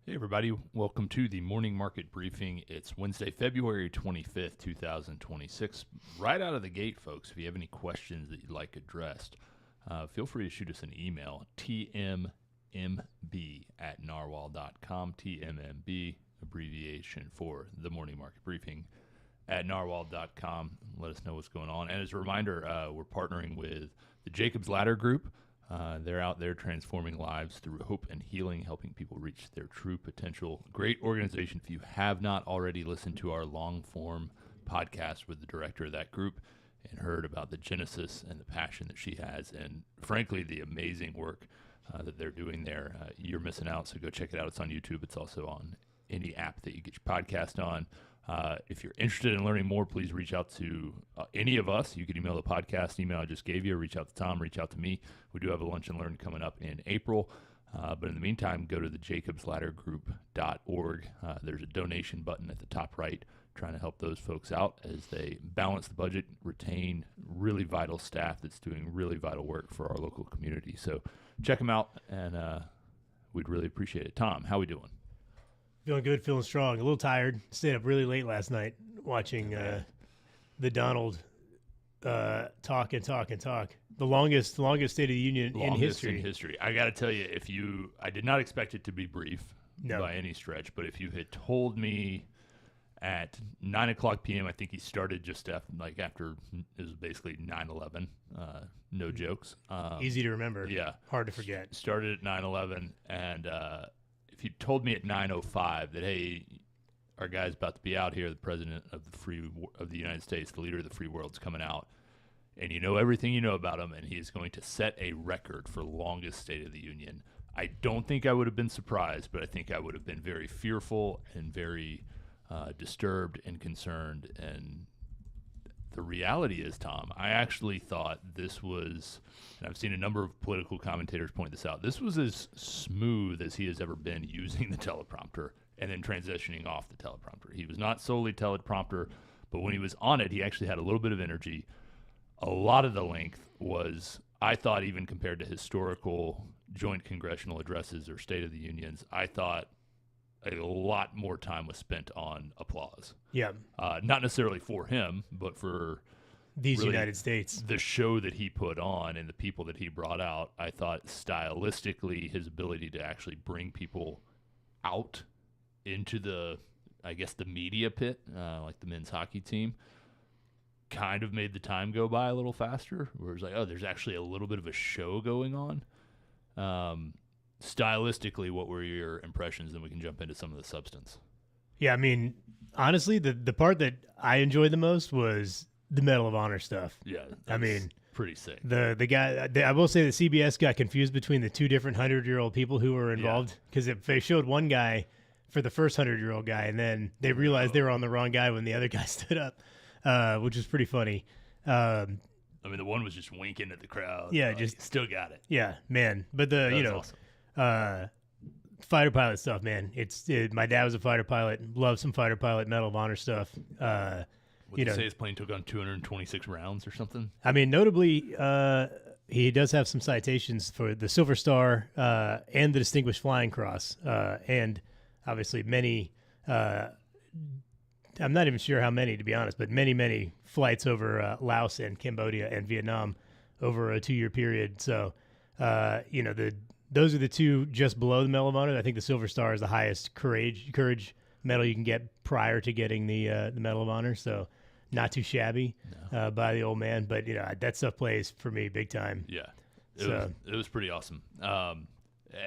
Hey everybody, welcome to the morning market briefing. It's Wednesday, February 25th, 2026. Right out of the gate, folks, if you have any questions that you'd like addressed, feel free to shoot us an email, tmmb@narwhal.com, tmmb, abbreviation for the morning market briefing at narwhal.com. Let us know what's going on. And as a reminder, we're partnering with the Jacobs Ladder Group. They're out there transforming lives through hope and healing, helping people reach their true potential. Great organization. If you have not already listened to our long-form podcast with the director of that group and heard about the genesis and the passion that she has and, frankly, the amazing work that they're doing there, you're missing out, so go check it out. It's on YouTube. It's also on any app that you get your podcast on. If you're interested in learning more, please reach out to any of us. You can email the podcast email I just gave you, reach out to Tom, reach out to me. We do have a lunch and learn coming up in April. But in the meantime, go to the jacobsladdergroup.org. There's a donation button at the top right, trying to help those folks out as they balance the budget, retain really vital staff that's doing really vital work for our local community. So check them out, and we'd really appreciate it. Tom, how we doing? Feeling good, feeling strong. A little tired. Stayed up really late last night watching the Donald talk. The longest State of the Union in history. I got to tell you, I did not expect it to be brief by any stretch, but if you had told me at 9 o'clock p.m., I think he started just after it was basically 9/11. No jokes. Easy to remember. Yeah. Hard to forget. Started at 9/11, and if you told me at 9:05 that, hey, our guy's about to be out here, the president of the United States, the leader of the free world's coming out, and you know everything you know about him, and he's going to set a record for longest State of the Union, I don't think I would have been surprised, but I think I would have been very fearful and very disturbed and concerned. And the reality is, Tom, I actually thought this was, and I've seen a number of political commentators point this out, this was as smooth as he has ever been using the teleprompter and then transitioning off the teleprompter. He was not solely teleprompter, but when he was on it, he actually had a little bit of energy. A lot of the length was, I thought, even compared to historical joint congressional addresses or State of the Unions, I thought a lot more time was spent on applause. Yeah. Not necessarily for him, but for these really United States. The show that he put on and the people that he brought out. I thought stylistically his ability to actually bring people out into the media pit, like the men's hockey team, kind of made the time go by a little faster. Where it's like, oh, there's actually a little bit of a show going on. Stylistically, what were your impressions? Then we can jump into some of the substance. Yeah, I mean, honestly, the part that I enjoyed the most was the Medal of Honor stuff. Yeah, I mean, pretty sick. The guy, I will say that CBS got confused between the two different 100-year-old people who were involved, because they showed one guy for the first 100-year-old guy, and then they realized they were on the wrong guy when the other guy stood up, which was pretty funny. I mean, the one was just winking at the crowd. Yeah, just still got it. Yeah, man. But awesome. Fighter pilot stuff, man. My dad was a fighter pilot. Loved some fighter pilot Medal of Honor stuff. What did you say his plane took on 226 rounds or something? I mean, notably, he does have some citations for the Silver Star and the Distinguished Flying Cross, and obviously many. I'm not even sure how many, to be honest, but many flights over Laos and Cambodia and Vietnam over a 2-year period. So, those are the two just below the Medal of Honor. I think the Silver Star is the highest courage medal you can get prior to getting the Medal of Honor. So, not too shabby by the old man. But that stuff plays for me big time. Yeah, it was pretty awesome.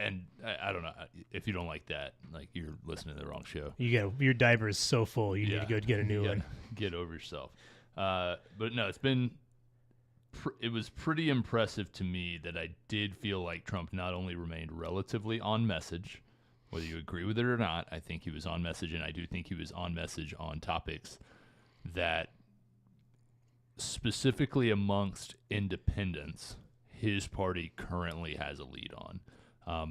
And I don't know if you don't like that, like you're listening to the wrong show. Your diaper is so full. You need to go get a new one. Get over yourself. But no, it was pretty impressive to me that I did feel like Trump not only remained relatively on message, whether you agree with it or not. I think he was on message, and I do think he was on message on topics that specifically amongst independents, his party currently has a lead on.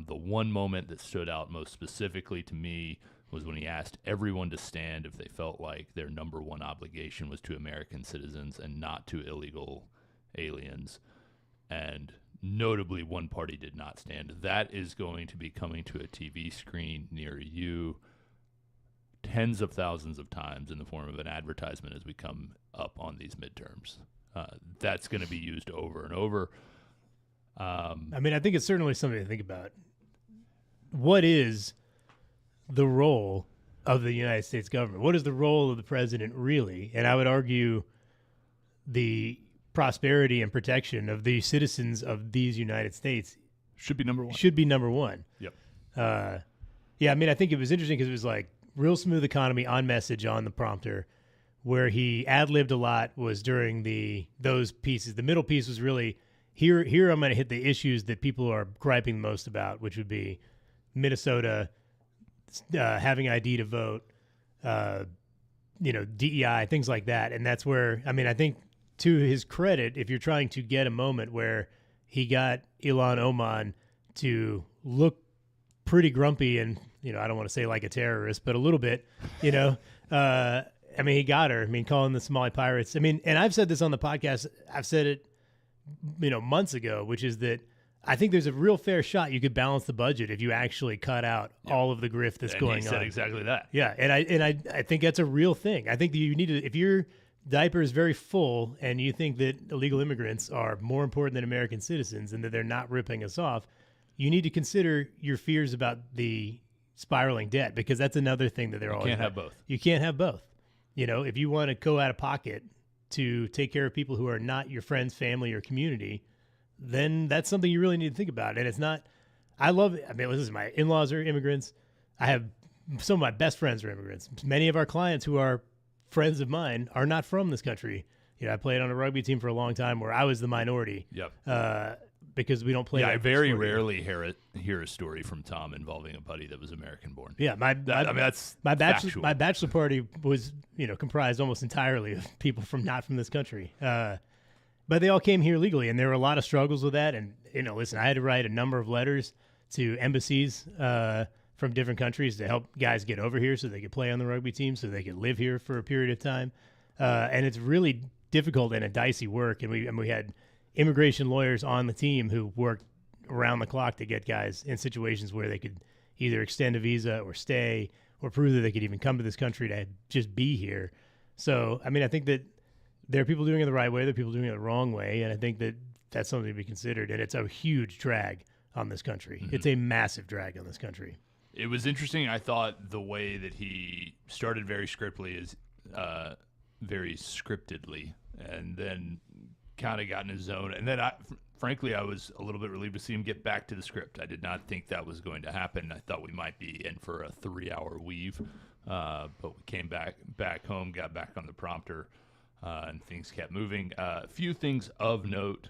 The one moment that stood out most specifically to me was when he asked everyone to stand if they felt like their number one obligation was to American citizens and not to illegal aliens. And Notably, one party did not stand. That is going to be coming to a TV screen near you tens of thousands of times in the form of an advertisement as we come up on these midterms. That's going to be used over and over. I mean, I think it's certainly something to think about. What is the role of the United States government? What is the role of the president really? And I would argue the prosperity and protection of the citizens of these United States should be number one. Should be number one. Yep. Yeah, I mean, I think it was interesting because it was like real smooth economy on message on the prompter. Where he ad-libbed a lot was during those pieces. The middle piece was really, here I'm going to hit the issues that people are griping the most about, which would be Minnesota having ID to vote, DEI, things like that. And that's where, I mean, I think to his credit, if you're trying to get a moment where he got Ilhan Omar to look pretty grumpy and, I don't want to say like a terrorist, but a little bit, I mean, he got her. I mean, calling the Somali pirates. I mean, and I've said this on the podcast. I've said it, months ago, which is that I think there's a real fair shot you could balance the budget if you actually cut out all of the grift that's going on. He said exactly that. Yeah, and I think that's a real thing. I think that you need to, if your diaper is very full and you think that illegal immigrants are more important than American citizens and that they're not ripping us off, you need to consider your fears about the spiraling debt, because that's another thing that they're always. You can't have both. You can't have both. If you want to go out of pocket to take care of people who are not your friends, family, or community, then that's something you really need to think about. And it's not, listen, my in-laws are immigrants. I have some of my best friends are immigrants. Many of our clients who are friends of mine are not from this country. I played on a rugby team for a long time where I was the minority. Yep. Because we don't play. Yeah, I very rarely hear a story from Tom involving a buddy that was American born. Yeah, that's my bachelor party was comprised almost entirely of people not from this country. But they all came here legally, and there were a lot of struggles with that. And listen, I had to write a number of letters to embassies from different countries to help guys get over here so they could play on the rugby team, so they could live here for a period of time. And it's really difficult and a dicey work. And we had immigration lawyers on the team who worked around the clock to get guys in situations where they could either extend a visa or stay or prove that they could even come to this country to just be here. So, I mean, I think that there are people doing it the right way, there are people doing it the wrong way, and I think that that's something to be considered, and it's a huge drag on this country. Mm-hmm. It's a massive drag on this country. It was interesting. I thought the way that he started very scriptedly, and then kind of got in his zone. And then, frankly, I was a little bit relieved to see him get back to the script. I did not think that was going to happen. I thought we might be in for a 3-hour weave, but we came back home, got back on the prompter, and things kept moving. A few things of note.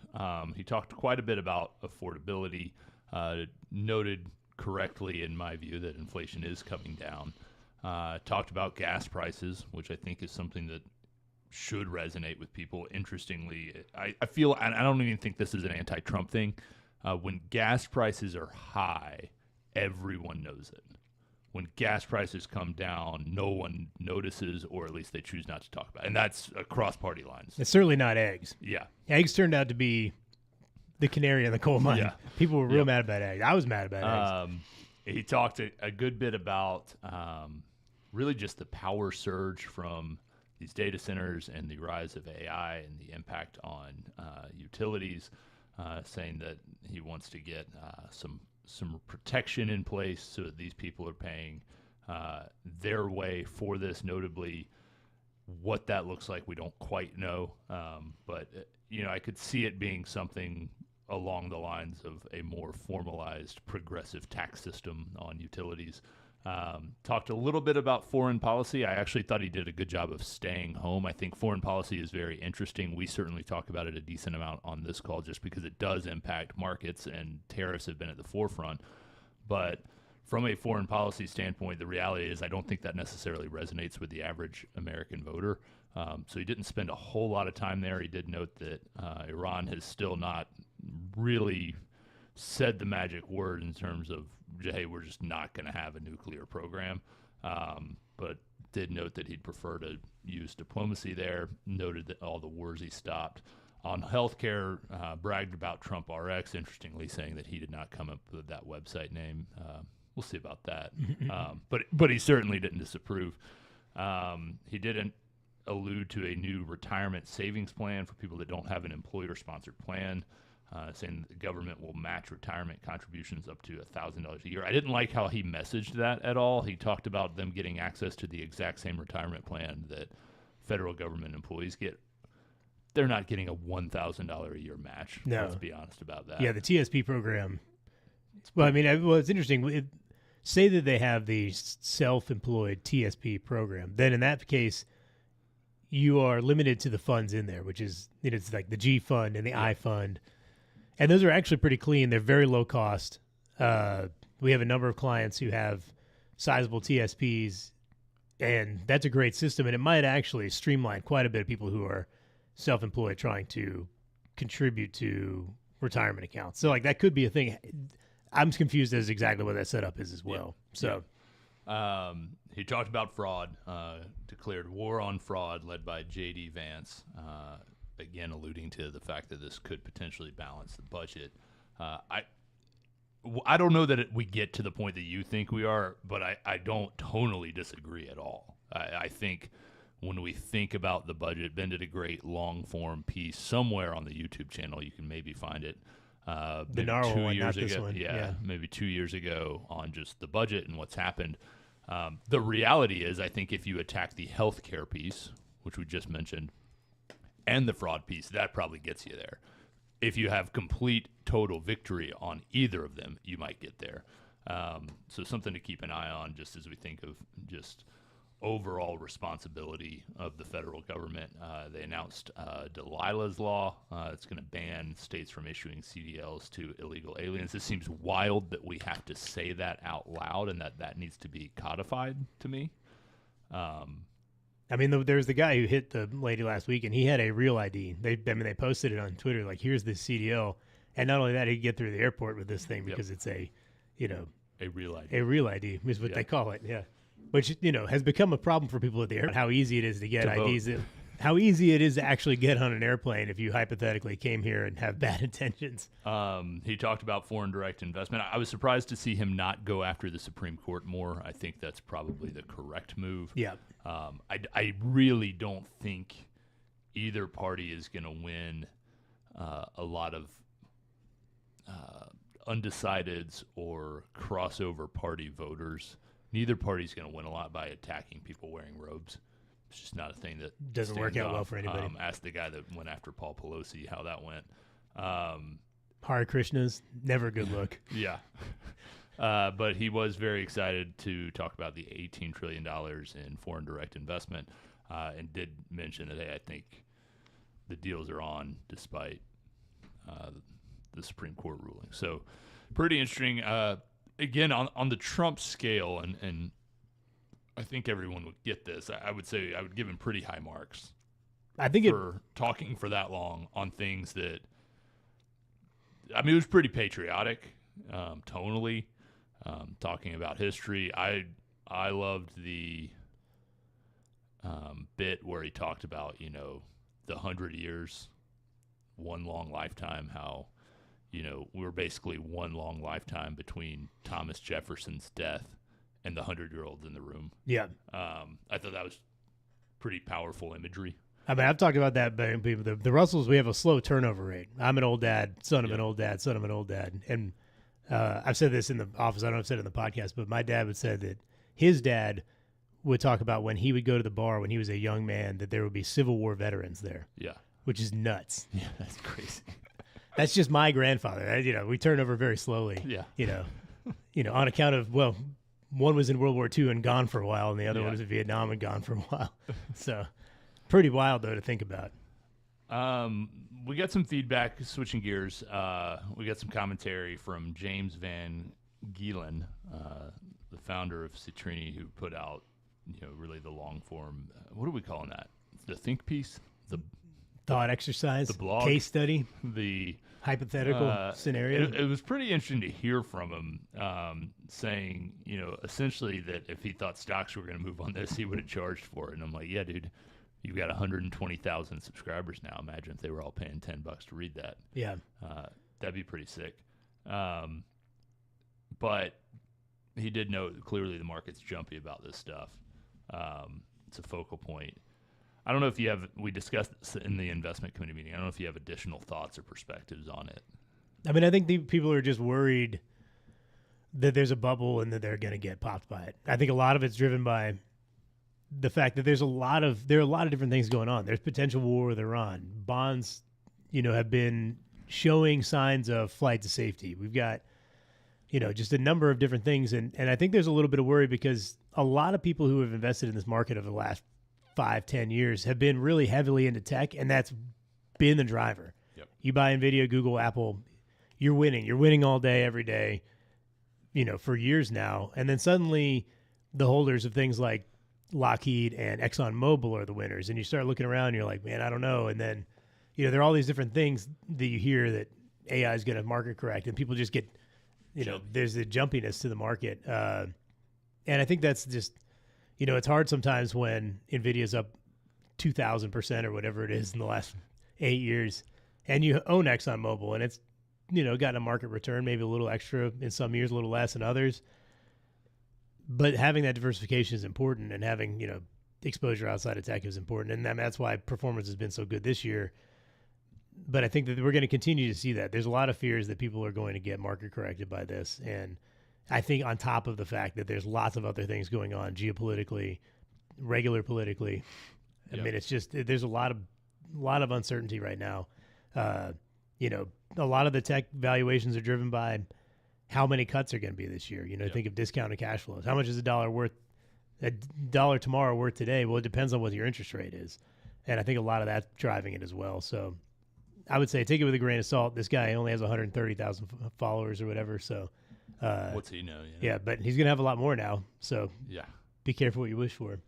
He talked quite a bit about affordability, noted correctly, in my view, that inflation is coming down. Talked about gas prices, which I think is something that should resonate with people. Interestingly, I feel, and I don't even think this is an anti-Trump thing, when gas prices are high, everyone knows it. When gas prices come down, no one notices, or at least they choose not to talk about it. And that's across party lines. It's certainly not eggs. Yeah. Eggs turned out to be the canary in the coal mine. Yeah. People were real mad about eggs. I was mad about eggs. He talked a good bit about really just the power surge from these data centers and the rise of AI and the impact on utilities, saying that he wants to get some protection in place so that these people are paying their way for this. Notably, what that looks like, we don't quite know, but I could see it being something along the lines of a more formalized progressive tax system on utilities. Talked a little bit about foreign policy. I actually thought he did a good job of staying home. I think foreign policy is very interesting. We certainly talk about it a decent amount on this call just because it does impact markets, and tariffs have been at the forefront. But from a foreign policy standpoint, the reality is I don't think that necessarily resonates with the average American voter. So he didn't spend a whole lot of time there. He did note that Iran has still not really said the magic word in terms of, hey, we're just not going to have a nuclear program, but did note that he'd prefer to use diplomacy there, noted that all the wars he stopped on healthcare, bragged about Trump RX, interestingly saying that he did not come up with that website name. We'll see about that. But he certainly didn't disapprove. He didn't allude to a new retirement savings plan for people that don't have an employer-sponsored plan, saying that the government will match retirement contributions up to $1,000 a year. I didn't like how he messaged that at all. He talked about them getting access to the exact same retirement plan that federal government employees get. They're not getting a $1,000 a year match. No. Let's be honest about that. Yeah, the TSP program. Well, I mean, it's interesting. Say that they have the self-employed TSP program. Then in that case, you are limited to the funds in there, which is, it's like the G fund and the I fund. And those are actually pretty clean. They're very low cost. We have a number of clients who have sizable TSPs, and that's a great system. And it might actually streamline quite a bit of people who are self-employed trying to contribute to retirement accounts. So like that could be a thing. I'm confused as exactly what that setup is as well. So he talked about fraud, declared war on fraud led by J.D. Vance, again alluding to the fact that this could potentially balance the budget. I don't know that we get to the point that you think we are, but I don't tonally disagree at all. I think when we think about the budget, Ben did a great long-form piece somewhere on the YouTube channel. You can maybe find it. The Narwhal one, not this one. Yeah, maybe 2 years ago on just the budget and what's happened. The reality is, I think if you attack the healthcare piece, which we just mentioned, and the fraud piece, that probably gets you there. If you have complete total victory on either of them, you might get there. So something to keep an eye on just as we think of just overall responsibility of the federal government. They announced Delilah's Law. It's going to ban states from issuing CDLs to illegal aliens. It seems wild that we have to say that out loud and that needs to be codified to me. I mean, there's the guy who hit the lady last week, and he had a real ID. They posted it on Twitter, like, here's this CDL. And not only that, he'd get through the airport with this thing because it's a real ID. A real ID is what they call it, yeah. Which, has become a problem for people at the airport, how easy it is to get IDs. How easy it is to actually get on an airplane if you hypothetically came here and have bad intentions. He talked about foreign direct investment. I was surprised to see him not go after the Supreme Court more. I think that's probably the correct move. Yeah. I really don't think either party is going to win a lot of undecideds or crossover party voters. Neither party's going to win a lot by attacking people wearing robes. It's just not a thing that doesn't work out well for anybody. Ask the guy that went after Paul Pelosi how that went. Hare Krishnas, never a good look. Yeah. But he was very excited to talk about the $18 trillion in foreign direct investment and did mention that, hey, I think the deals are on despite the Supreme Court ruling. So pretty interesting. Again, on the Trump scale, and I think everyone would get this, I would say I would give him pretty high marks. I think for talking for that long on things that, I mean, it was pretty patriotic, tonally, talking about history. I loved the bit where he talked about, the 100 years, one long lifetime, how, we're basically one long lifetime between Thomas Jefferson's death and the 100-year-olds in the room. Yeah. I thought that was pretty powerful imagery. I mean, I've talked about that, but the Russells, we have a slow turnover rate. I'm an old dad, son of an old dad, son of an old dad. And I've said this in the office. I don't know if I've said it in the podcast, but my dad would say that his dad would talk about when he would go to the bar when he was a young man, that there would be Civil War veterans there. Yeah. Which is nuts. Yeah, that's crazy. That's just my grandfather. We turn over very slowly. Yeah. On account of, one was in World War II and gone for a while, and the other one was in Vietnam and gone for a while. So pretty wild, though, to think about. We got some feedback, switching gears. We got some commentary from James Van Gielen, the founder of Citrini, who put out, really the long form. What are we calling that? The think piece? The thought exercise? The blog? Case study? The hypothetical scenario? It was pretty interesting to hear from him, saying, essentially that if he thought stocks were going to move on this, he would have charged for it. And I'm like, yeah, dude, You've got 120,000 subscribers now. Imagine if they were all paying $10 to read that. Yeah. That'd be pretty sick. But he did note clearly the market's jumpy about this stuff. It's a focal point. I don't know if you have, we discussed this in the investment committee meeting. I don't know if you have additional thoughts or perspectives on it. I mean, I think the people are just worried that there's a bubble and that they're going to get popped by it. I think a lot of it's driven by the fact that there are a lot of different things going on. There's potential war with Iran. Bonds, have been showing signs of flight to safety. We've got, just a number of different things. And I think there's a little bit of worry because a lot of people who have invested in this market over the last 5-10 years have been really heavily into tech, and that's been the driver. Yep. You buy NVIDIA, Google, Apple, you're winning. You're winning all day, every day, for years now. And then suddenly the holders of things like Lockheed and ExxonMobil are the winners. And you start looking around and you're like, man, I don't know. And then, there are all these different things that you hear that AI is going to market correct, and people just get, there's a jumpiness to the market. And I think that's just, it's hard sometimes when NVIDIA's up 2,000% or whatever it is in the last 8 years, and you own ExxonMobil, and it's, gotten a market return, maybe a little extra in some years, a little less in others. But having that diversification is important, and having, exposure outside of tech is important. And that's why performance has been so good this year. But I think that we're going to continue to see that. There's a lot of fears that people are going to get market corrected by this. And I think on top of the fact that there's lots of other things going on geopolitically, regular politically, I mean, it's just, there's a lot of uncertainty right now. A lot of the tech valuations are driven by how many cuts are going to be this year. Think of discounted cash flows. How much is a dollar tomorrow worth today? Well, it depends on what your interest rate is. And I think a lot of that's driving it as well. So I would say take it with a grain of salt. This guy only has 130,000 followers or whatever. So what's he know? Yeah, but he's going to have a lot more now. So be careful what you wish for.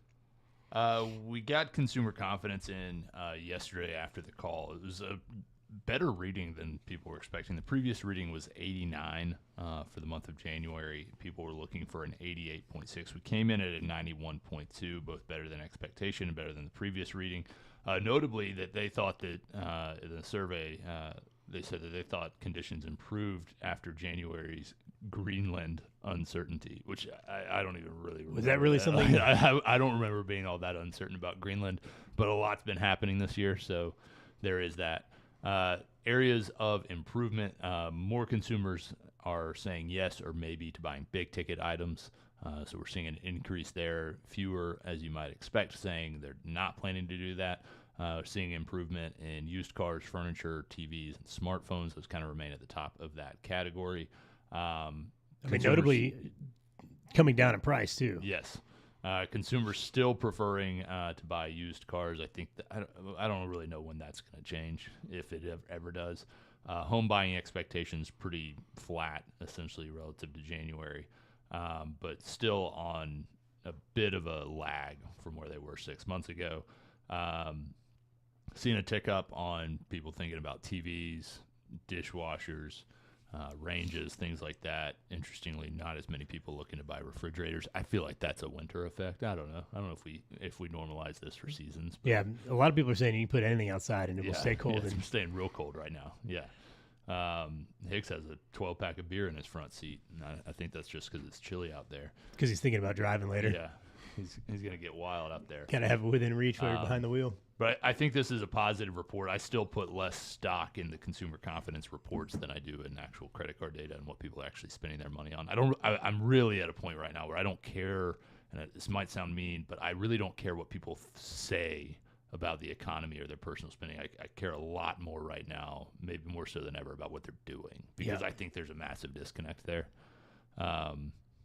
We got consumer confidence in yesterday after the call. It was a better reading than people were expecting. The previous reading was 89 for the month of January. People were looking for an 88.6. We came in at a 91.2, both better than expectation and better than the previous reading. Notably, that they thought that in the survey, they said that they thought conditions improved after January's Greenland uncertainty, which I don't even really remember. Was that really something? I don't remember being all that uncertain about Greenland, but a lot's been happening this year, so there is that. Areas of improvement, more consumers are saying yes or maybe to buying big ticket items. So we're seeing an increase there. Fewer, as you might expect, saying they're not planning to do that. Seeing improvement in used cars, furniture, TVs, and smartphones. Those kind of remain at the top of that category. I mean, notably coming down in price too. Yes. Consumers still preferring to buy used cars. I think I don't really know when that's going to change, if it ever does. Home buying expectations pretty flat, essentially, relative to January, but still on a bit of a lag from where they were 6 months ago. Seeing a tick up on people thinking about TVs, dishwashers, ranges, things like that. Interestingly, not as many people looking to buy refrigerators. I feel like that's a winter effect. I don't know if we normalize this for seasons. Yeah, a lot of people are saying you can put anything outside and it will stay cold. Yeah, it's staying real cold right now. Yeah. Hicks has a 12-pack of beer in his front seat, and I think that's just because it's chilly out there. Because he's thinking about driving later. Yeah, he's going to get wild up there. Gotta have it within reach while you're behind the wheel. But I think this is a positive report. I still put less stock in the consumer confidence reports than I do in actual credit card data and what people are actually spending their money on. I'm really at a point right now where I don't care, and this might sound mean, but I really don't care what people say about the economy or their personal spending. I care a lot more right now, maybe more so than ever, about what they're doing, because I think there's a massive disconnect there. I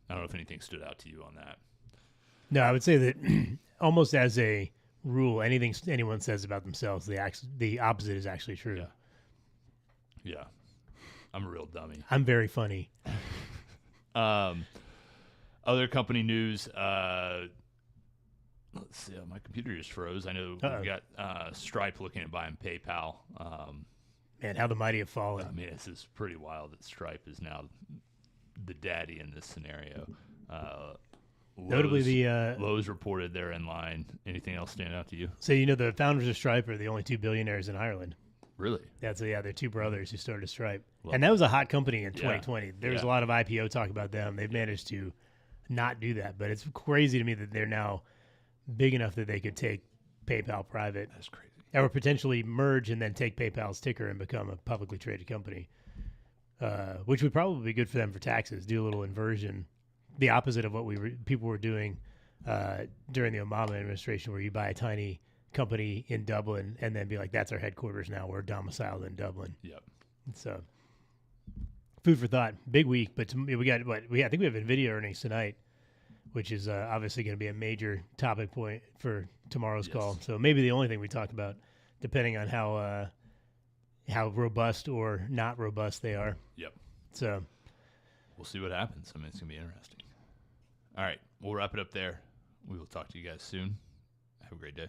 don't know if anything stood out to you on that. No, I would say that almost as a rule, anything anyone says about themselves, the opposite is actually true. Yeah. I'm a real dummy. I'm very funny. Other company news. Let's see. My computer just froze. I know we've got Stripe looking at buying PayPal. Man, how the mighty have fallen. I mean, this is pretty wild that Stripe is now the daddy in this scenario. Notably, the Lowe's reported they're in line. Anything else stand out to you? so the founders of Stripe are the only two billionaires in Ireland. Really? They're two brothers who started Stripe, Well, and that was a hot company in 2020. There was Yeah. a lot of IPO talk about them. They've managed to not do that, but it's crazy to me that they're now big enough that they could take PayPal private. That's crazy. Or potentially merge and then take PayPal's ticker and become a publicly traded company, which would probably be good for them for taxes. Do a little inversion, the opposite of what people were doing during the Obama administration, where you buy a tiny company in Dublin and then be like, "That's our headquarters now. We're domiciled in Dublin." Yep. So, food for thought. Big week, but we got I think we have NVIDIA earnings tonight, which is obviously going to be a major topic point for tomorrow's call. So maybe the only thing we talk about, depending on how robust or not robust they are. Yep. So we'll see what happens. I mean, it's going to be interesting. All right. We'll wrap it up there. We will talk to you guys soon. Have a great day.